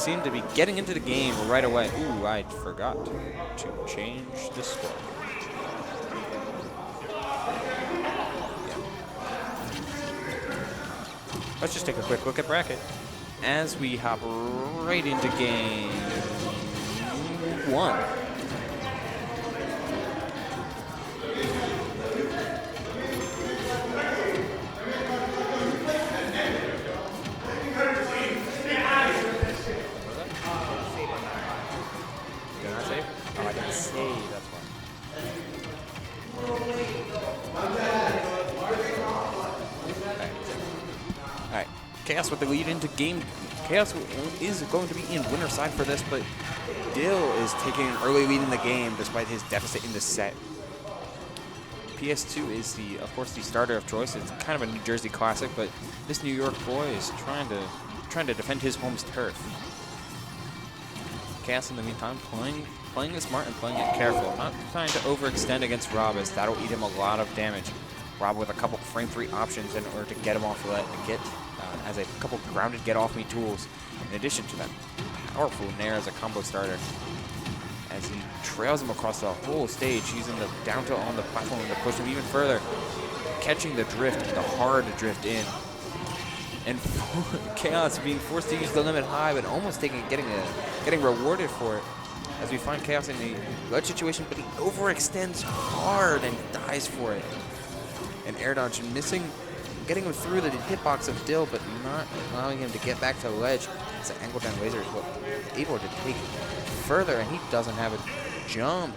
seem to be getting into the game right away. Ooh, I forgot to change the score. Yeah. Let's just take a quick look at bracket as we hop right into game 1. Chaos with the lead into game. Chaos is going to be in winner side for this, but Dill is taking an early lead in the game despite his deficit in the set. PS2 is of course, the starter of choice. It's kind of a New Jersey classic, but this New York boy is trying to defend his home's turf. Chaos in the meantime playing it smart and playing it careful, not trying to overextend against Rob, as that'll eat him a lot of damage. Rob with a couple frame 3 options in order to get him off as a couple grounded get off me tools. In addition to that powerful Nair as a combo starter, as he trails him across the whole stage, using the down tilt on the platform to push him even further, catching the drift, the hard drift in, and Chaos being forced to use the limit high, but almost getting rewarded for it. As we find Chaos in a ledge situation, but he overextends hard and dies for it. And air dodge getting him through the hitbox of Dill, but not allowing him to get back to the ledge. As the angle down laser is able to take further, and he doesn't have a jump.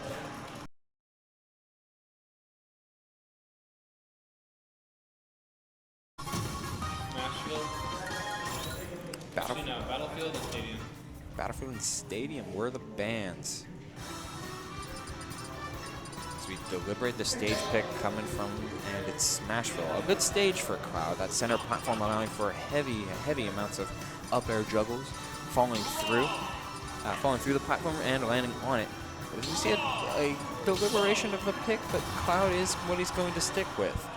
Battlefield and Stadium. Battlefield and Stadium were the bands. As we deliberate the stage pick coming from, and it's Smashville. A good stage for Cloud. That center platform allowing for heavy amounts of up air juggles, falling through the platform and landing on it. But as we see a deliberation of the pick, but Cloud is what he's going to stick with.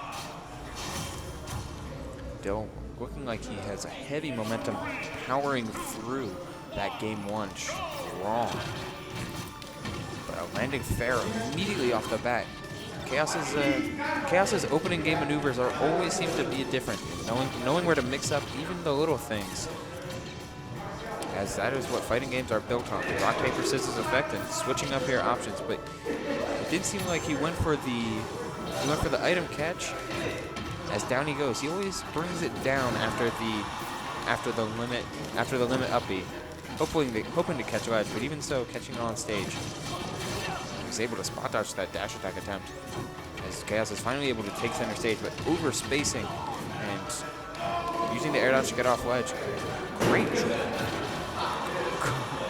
Dill looking like he has a heavy momentum powering through that game 1 strong. But a landing fair immediately off the bat. Chaos's opening game maneuvers always seem to be different, knowing where to mix up even the little things. As that is what fighting games are built on, the rock, paper, scissors effect and switching up air options. But it did seem like he went for the item catch. As down he goes, he always brings it down after the limit up B, hoping to catch ledge, but even so, catching it on stage. He was able to spot dodge that dash attack attempt, as Chaos is finally able to take center stage, but over spacing and using the air dodge to get off ledge.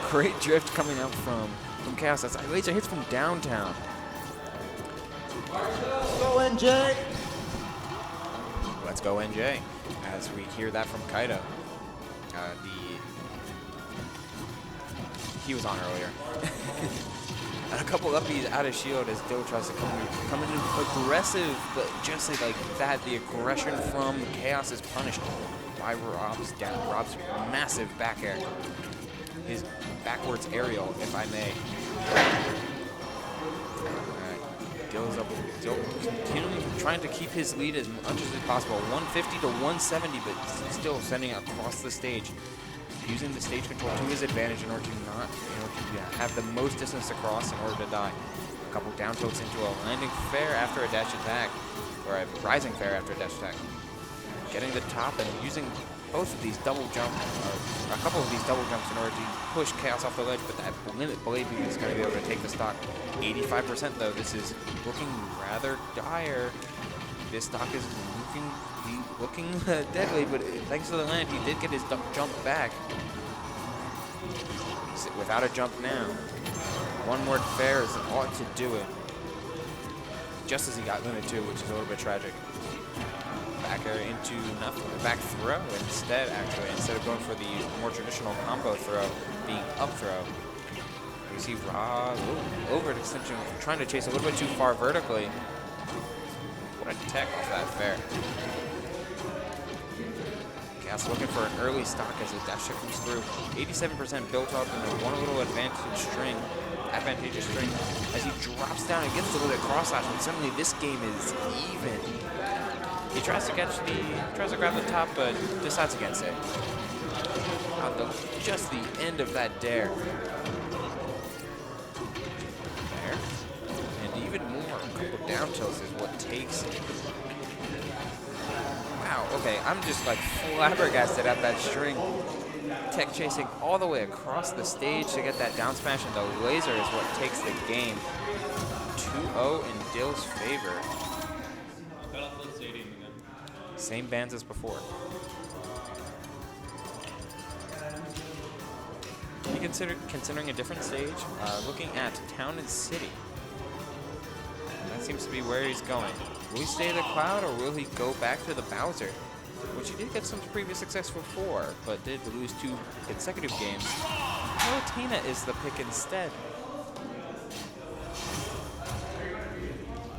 Great drift coming out from Chaos. That's laser hits from downtown. Go NJ! Let's go NJ, as we hear that from Kaido. He was on earlier. And a couple upbeats out of shield as Dill tries to come in aggressive, but just like that, the aggression from Chaos is punished by Rob's massive back air. His backwards aerial, if I may. Dill continuing trying to keep his lead as much as possible. 150 to 170, but still sending it across the stage. Using the stage control to his advantage in order to have the most distance across in order to die. A couple down tilts into a landing fair after a dash attack, or a rising fair after a dash attack. Getting the top and using both of these double jumps, or a couple of these double jumps in order to push Chaos off the ledge, but that limit blade beam is going to be able to take the stock. 85% though, this is looking rather dire. This stock is looking deadly, but thanks to the land, he did get his jump back. Without a jump now. One more fair is ought to do it. Just as he got limit 2, which is a little bit tragic. Back air into nothing. Back throw instead of going for the more traditional combo throw, being up throw. You see Rob over-extension, trying to chase a little bit too far vertically. What a tech off that fair. Chaos looking for an early stock as his dash check comes through. 87% built up and one little advantageous string as he drops down and gets the little cross slash, and suddenly this game is even. He tries to grab the top, but decides against it. Just the end of that dare. There. And even more, a couple down tilts is what takes it. Wow, okay, I'm just like flabbergasted at that string. Tech chasing all the way across the stage to get that down smash, and the laser is what takes the game. 2-0 in Dill's favor. Same bands as before. He considering a different stage, looking at Town and City. That seems to be where he's going. Will he stay the Cloud, or will he go back to the Bowser? Which he did get some previous success before, but did lose 2 consecutive games. Palutena is the pick instead.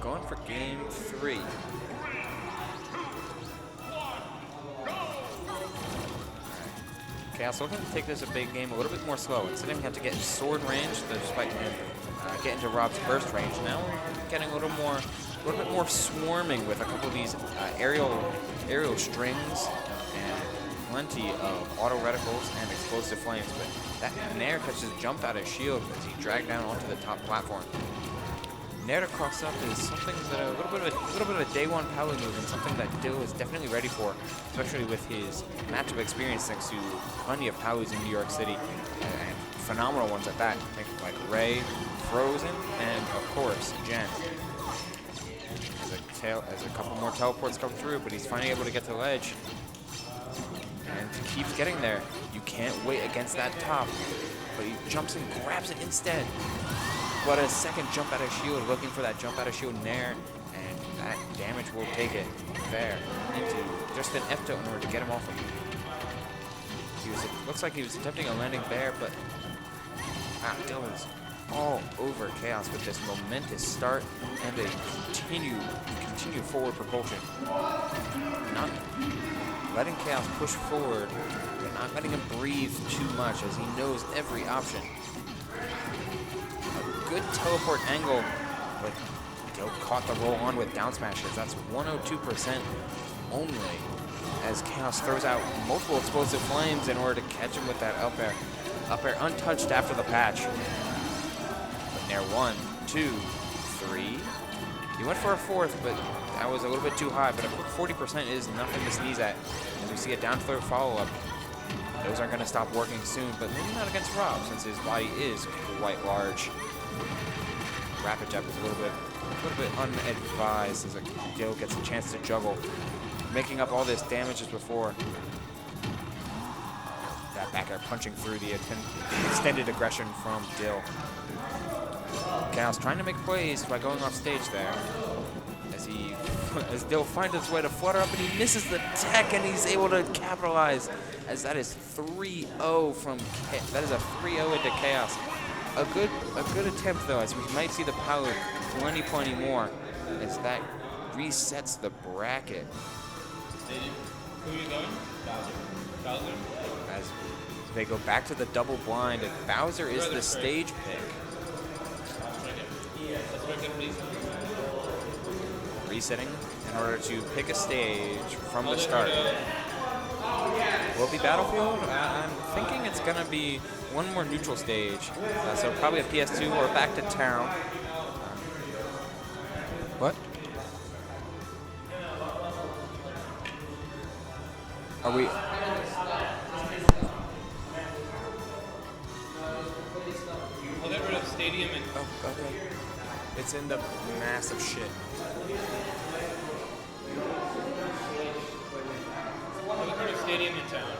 Going for game 3. Chaos looking to take this a big game a little bit more slow. Instead of having to get in sword range, despite him get into Rob's burst range. Now we're getting a little bit more swarming with a couple of these aerial strings and plenty of auto reticles and explosive flames. But that Nair catches jump out of shield as he dragged down onto the top platform. Nair to cross up is something that a little bit of a day one power move, and something that Dill is definitely ready for, especially with his matchup experience thanks to plenty of powers in New York City, and phenomenal ones at that, like Ray, Frozen, and of course Jen. As a couple more teleports come through, but he's finally able to get to ledge, and keeps getting there. You can't wait against that top, but he jumps and grabs it instead. But a second jump out of shield, looking for that jump out of shield Nair, and that damage will take it there into just an F tilt in order to get him off of him. Looks like he was attempting a landing there, but Dill is all over Chaos with this momentous start and a continued forward propulsion. Not letting Chaos push forward, but not letting him breathe too much as he knows every option. Good teleport angle, but Dill caught the roll on with down smashes. That's 102% only, as Chaos throws out multiple explosive flames in order to catch him with that up air. Up air untouched after the patch. But Nair 1, 2, 3. He went for a 4th, but that was a little bit too high. But a quick 40% is nothing to sneeze at. As we see a down throw follow-up. Those aren't going to stop working soon, but maybe not against Rob, since his body is quite large. Rapid jab is a little bit unadvised as Dill gets a chance to juggle, making up all this damage as before. That back air punching through the extended aggression from Dill. Chaos trying to make plays by going off stage there, as Dill finds his way to flutter up, and he misses the tech, and he's able to capitalize, as that is 3-0 from that is a 3-0 into Chaos. A good attempt though, as we might see the power plenty more, as that resets the bracket. Who are you going? Bowser? As they go back to the double blind, and Bowser is the stage pick. Resetting in order to pick a stage from the start. Will it be Battlefield? I'm thinking it's going to be one more neutral stage. So probably a PS2 or back to town. What? Are we... I'll get rid of Stadium and... Oh, okay. It's in the massive shit. I'll get rid of Stadium in town.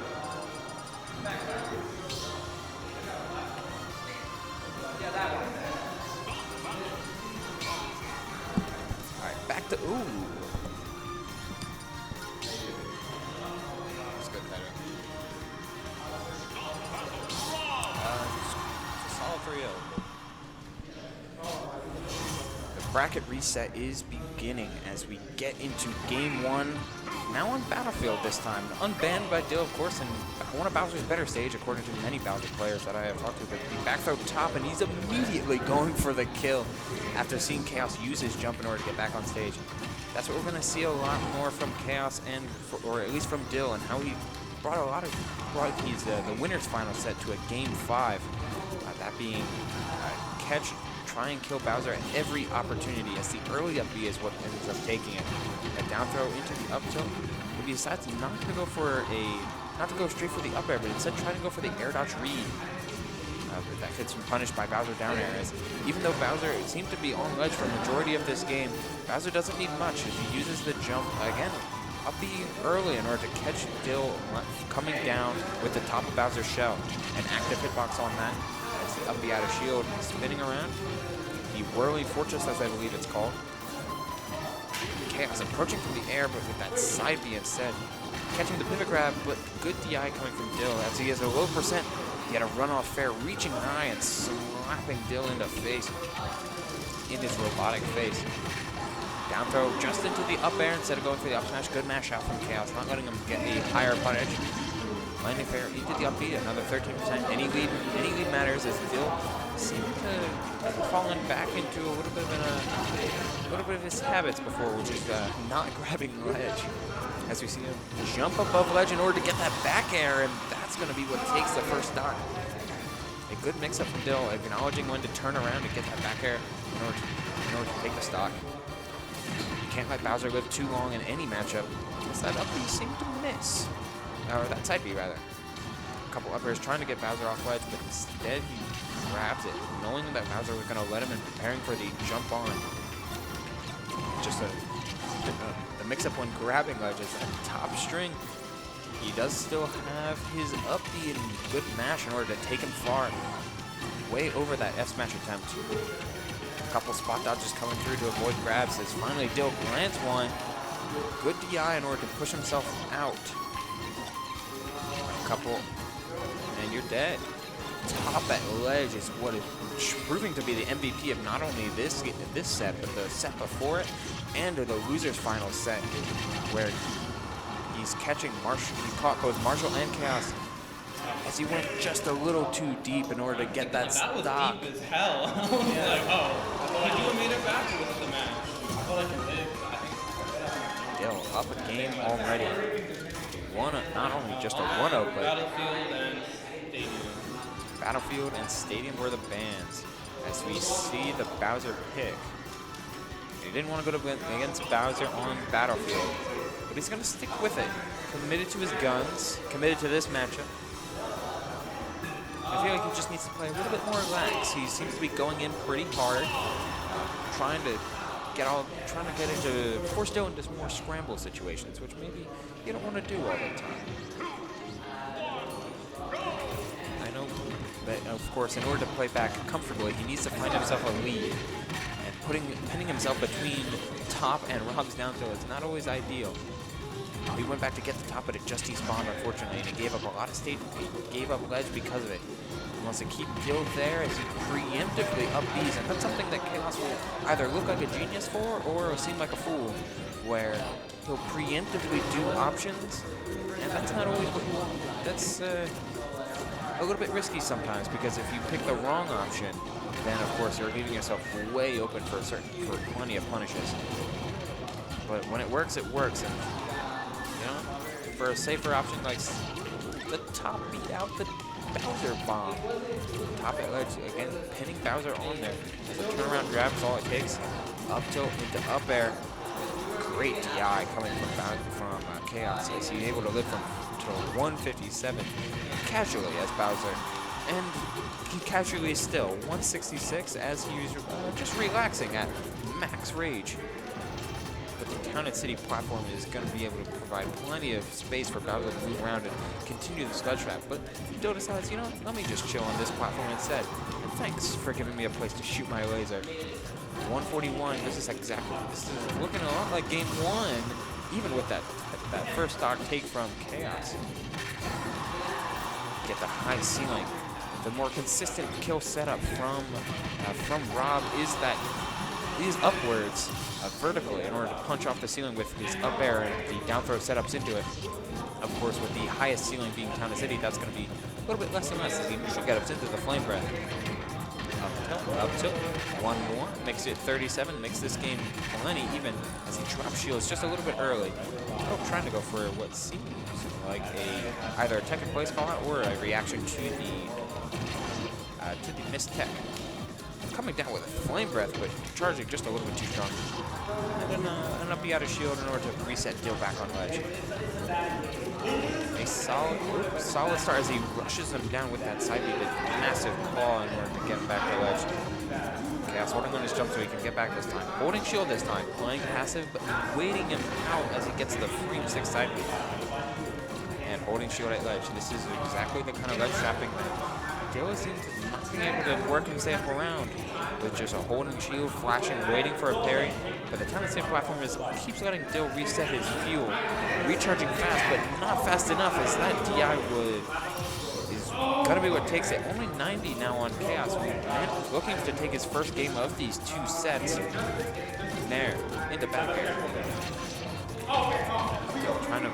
Alright, back to... Ooh. Let's go better. It's a solid 3-0. bracket reset is beginning as we get into game 1. Now on Battlefield this time. Unbanned by Dill, of course, and one of Bowser's better stage, according to many Bowser players that I have talked to. But the back throw top, and he's immediately going for the kill after seeing Chaos use his jump in order to get back on stage. That's what we're going to see a lot more from Chaos, or at least from Dill, and how he brought the winner's final set to a game 5. That being catch, try and kill Bowser at every opportunity, as the early up B is what ends up taking it. A down throw into the up tilt, but he decides not to go straight for the up air, but instead try to go for the air dodge read. But that gets punished by Bowser down air, as even though Bowser seemed to be on ledge for the majority of this game, Bowser doesn't need much as he uses the jump again up B early in order to catch Dill coming down with the top of Bowser's shell. An active hitbox on that. As the up B out of shield spinning around. The whirling fortress, as I believe it's called. Chaos approaching from the air, but with that side B instead. Catching the pivot grab, but good DI coming from Dill as he has a low percent. He had a runoff fair reaching high and slapping Dill in his robotic face. Down throw just into the up air instead of going for the up smash. Good mash out from Chaos, not letting him get a higher punish. Landing fair into the up B, another 13%. Any lead matters, as Dill seemed to have fallen back into a little bit of his habits before, which is not grabbing ledge. As we see him jump above ledge in order to get that back air, and that's going to be what takes the first stock. A good mix-up from Dill, acknowledging when to turn around and get that back air in order to take the stock. You can't let Bowser live too long in any matchup, as that up B seemed to miss. Or that side B, rather. A couple up airs trying to get Bowser off ledge, but instead he grabs it, knowing that Bowser was going to let him and preparing for the jump on. Just the mix-up when grabbing ledge is that top string. He does still have his up B and good mash in order to take him far. Way over that F smash attempt. A couple spot dodges coming through to avoid grabs as finally Dill grants one. Good DI in order to push himself out. A couple, and you're dead. Top at ledge is what is proving to be the MVP of not only this set, but the set before it, and the loser's final set, where he's catching Marshall. He caught both Marshall and Chaos as he went just a little too deep in order to get that stop. That was deep as hell. I was like, oh, could you have made it back, or was it the match? I thought I could hit, but I think Dill up a game already. Not only just a 1-0, but Battlefield and Stadium. Battlefield and Stadium were the bans. As we see the Bowser pick. He didn't want to go against Bowser on Battlefield, but he's going to stick with it. Committed to his guns, committed to this matchup. I feel like he just needs to play a little bit more relaxed. He seems to be going in pretty hard, trying to force Dill into more scramble situations, which maybe you don't want to do all the time. I know that, of course, in order to play back comfortably, he needs to find himself a lead. And pinning himself between top and Rob's down throw is not always ideal. He went back to get the top, but it just despawned, unfortunately, and he gave up a lot of stage. He gave up ledge because of it. He wants to keep Dill there as he preemptively up Bs, and that's something that Chaos will either look like a genius for or seem like a fool, where he'll preemptively do options, and that's not always what you want. That's a little bit risky sometimes, because if you pick the wrong option, then of course you're leaving yourself way open for plenty of punishes. But when it works, and you know, for a safer option like the top beat out the Bowser bomb. Top at ledge, again, pinning Bowser on there. As a turnaround grab is all it takes. Up tilt into up air. Great DI coming from Chaos. As he's able to live from to 157 casually as Bowser. And he casually is still 166 as he's just relaxing at max rage. But the Counted City platform is going to be able to provide plenty of space for Bowser to move around and continue the sludge trap. But Dill decides, you know, let me just chill on this platform instead. And thanks for giving me a place to shoot my laser. 141, this is looking a lot like game 1, even with that first stock take from Chaos. Get the high ceiling. The more consistent kill setup from Rob is that these upwards vertically in order to punch off the ceiling with his up air and the down throw setups into it. Of course, with the highest ceiling being Town and City, that's going to be a little bit less and less as he neutral get ups into the flame breath. Up tilt, one more, makes it 37, makes this game plenty even as he drops shields just a little bit early. Oh, trying to go for what seems like either a tech in place call out or a reaction to the missed tech. Coming down with a flame breath, but charging just a little bit too strong. And then up out of shield in order to reset Dill back on ledge. A solid start as he rushes him down with that side beat, a massive claw in order to get him back to ledge. Chaos holding on his jump so he can get back this time. Holding shield this time, playing passive, but waiting him out as he gets the frame 6 side beat. And holding shield at ledge. This is exactly the kind of ledge trapping that Dill seems not being able to work himself around with just a holding shield, flashing, waiting for a parry. But the Town and City platform keeps letting Dill reset his fuel, recharging fast, but not fast enough as that DI is gonna be what takes it. Only 90 now on Chaos, looking to take his first game of these 2 sets. There, in the back air. Trying to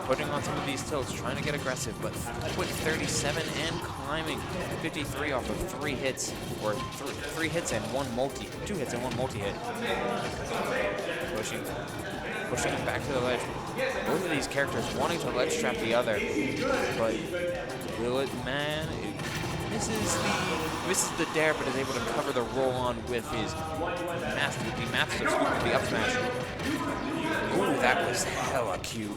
putting on some of these tilts, trying to get aggressive, but quick 37 and climbing 53 off of 3 hits, or 3 hits and 1 multi, 2 hits and 1 multi-hit. Pushing him back to the ledge. Both of these characters wanting to ledge trap the other, but will it, man? Misses the dare, but is able to cover the roll on with his massive scoop with the up smash. Ooh, that was hella cute.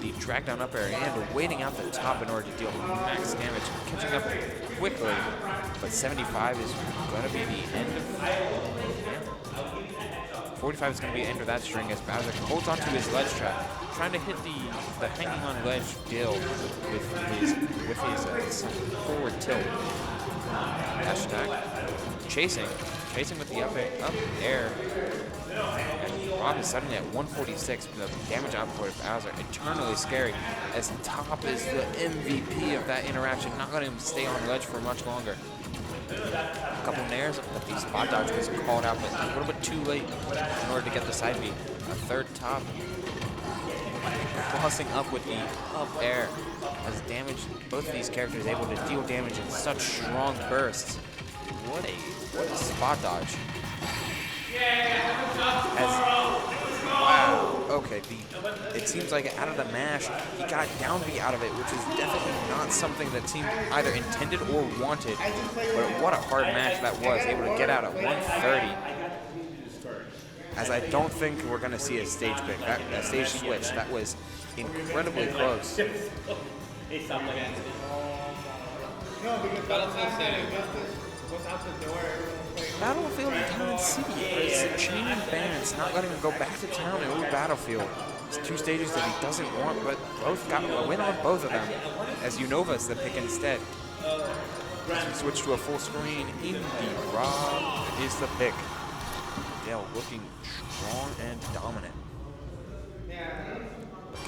The drag down up air and waiting out the top in order to deal max damage, catching up quickly. But 75 is going to be the end of 45 is going to be the end of that string as Bowser holds onto his ledge trap, trying to hit the hanging on ledge Dill with his forward tilt. Dash attack, chasing with the up air. And Rob is suddenly at 146 with the damage output of Bowser. Eternally scary as Top is the MVP of that interaction, not letting him stay on ledge for much longer. A couple nairs, but the spot dodge was called out, but a little bit too late in order to get the side beat. A third Top crossing up with the up air as damage. Both of these characters able to deal damage in such strong bursts. What a spot dodge. Wow, okay, it seems like out of the mash, he got down B out of it, which is definitely not something that team either intended or wanted, but what a hard mash that was, able to get out at 130. As I don't think we're going to see a stage pick, a stage switch, that was incredibly close. Battlefield and Town and City is chaining bans, not letting him go back to town and move Battlefield. It's 2 stages that he doesn't want, but both got a win on both of them, as Unova's the pick instead. As we switch to a full screen, Indy Rob is the pick. Dill looking strong and dominant.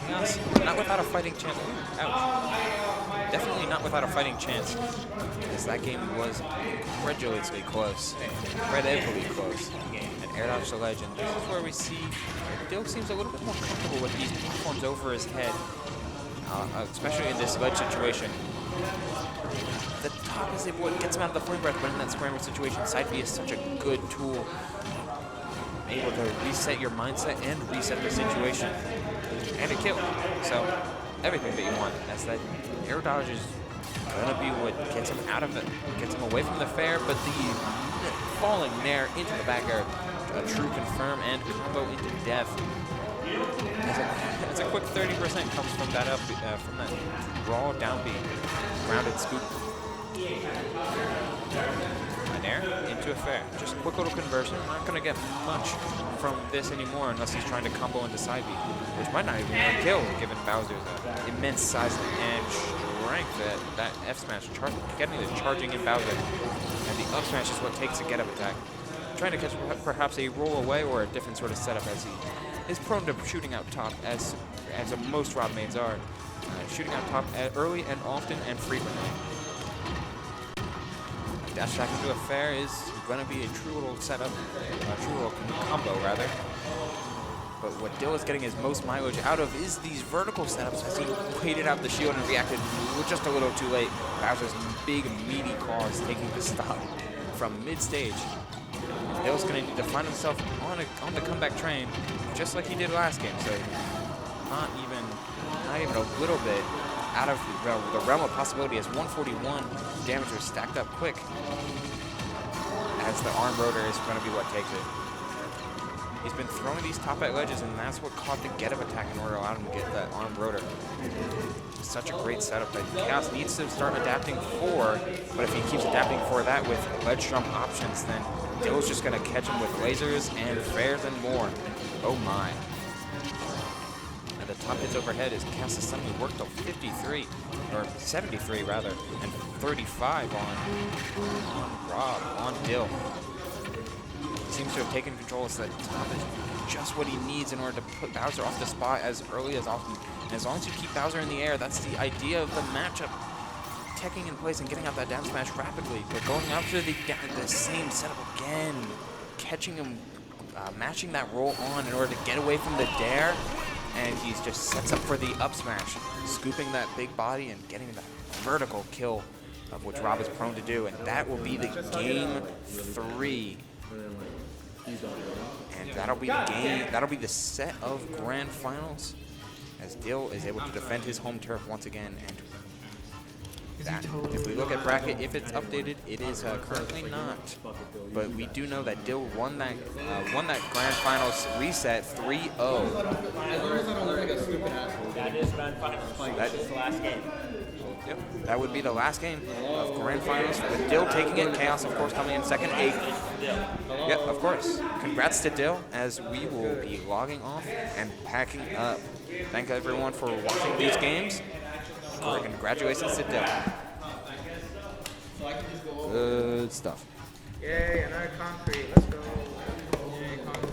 Chaos, not without a fighting chance. Ooh, ouch. Definitely not without a fighting chance, as that game was incredulously close, incredibly close. And air dodge the legend. This is where we see Dill seems a little bit more comfortable with these platforms over his head, especially in this ledge situation. The top is what gets him out of the flame breath, but in that scramble situation, side B is such a good tool, able to reset your mindset and reset the situation. And a kill. So everything that you want. As that air dodge is gonna be what gets him out of it, gets him away from the fair, but the falling nair into the back air, a true confirm and combo into death. As a quick 30% comes from that from that raw down beat, grounded scoop. An air into a fair. Just a quick little conversion. Not going to get much from this anymore unless he's trying to combo into side beat, which might not even be a kill given Bowser's immense size and strength. That F smash, getting the charging in Bowser. And the up smash is what takes a get up attack. Trying to catch perhaps a roll away or a different sort of setup as he is prone to shooting out top, as most Rob mains are. Shooting out top early and often and frequently. dash attack into a fair is going to be a true little setup, a true little combo rather. But what Dill is getting his most mileage out of is these vertical setups as he waited out the shield and reacted just a little too late. Bowser's big, meaty claws taking the stop from mid-stage. Dill's going to need to find himself on the comeback train, just like he did last game. So not even a little bit out of the realm of possibility as 141 damage was stacked up quick. As the arm rotor is going to be what takes it. He's been throwing these top at ledges, and that's what caught the get-up attack in order to allow him to get that arm rotor. Such a great setup that Chaos needs to start adapting for, but if he keeps adapting for that with ledge jump options, then Dill's just going to catch him with lasers and fairs and more. Oh my. And the top hits overhead as Chaos has suddenly worked to 53, or 73 rather, and 35 on Rob, on Dill. Seems to have taken control, so that top is just what he needs in order to put Bowser off the spot as early as often. And as long as you keep Bowser in the air, that's the idea of the matchup. Teching in place and getting out that down smash rapidly, but going after the same setup again, catching him, matching that roll on in order to get away from the dare, and he just sets up for the up smash, scooping that big body and getting the vertical kill, of which Rob is prone to do, and that will be the game 3. And that'll be the game, that'll be the set of grand finals as Dill is able to defend his home turf once again. And that, if we look at bracket, if it's updated, it is currently not. But we do know that Dill won that grand finals reset 3-0. That is grand finals. That is the last game. Yep, that would be the last game of grand finals with Dill taking it. Chaos, of course, coming in second. Yep, of course. Congrats to Dill as we will be logging off and packing up. Thank everyone for watching these games. Congratulations to Dill. Good stuff. Yay, another concrete. Let's go. Yay, concrete.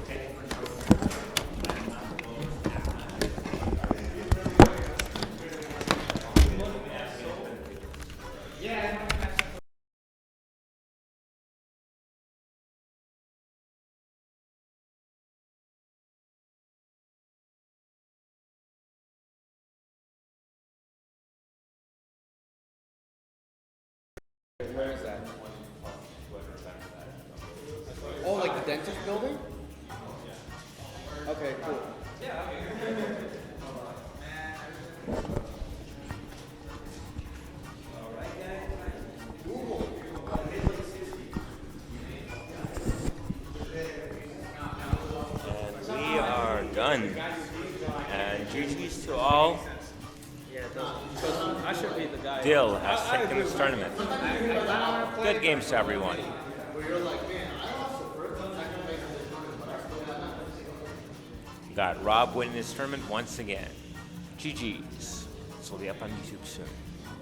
Where is that? Oh, like the dentist building? Okay, cool. And we are done. And GG's to all. Yeah, it does. I should be the guy. Dill has taken this tournament. Good games to everyone. Got Rob winning this tournament once again. GG's. This will be up on YouTube soon.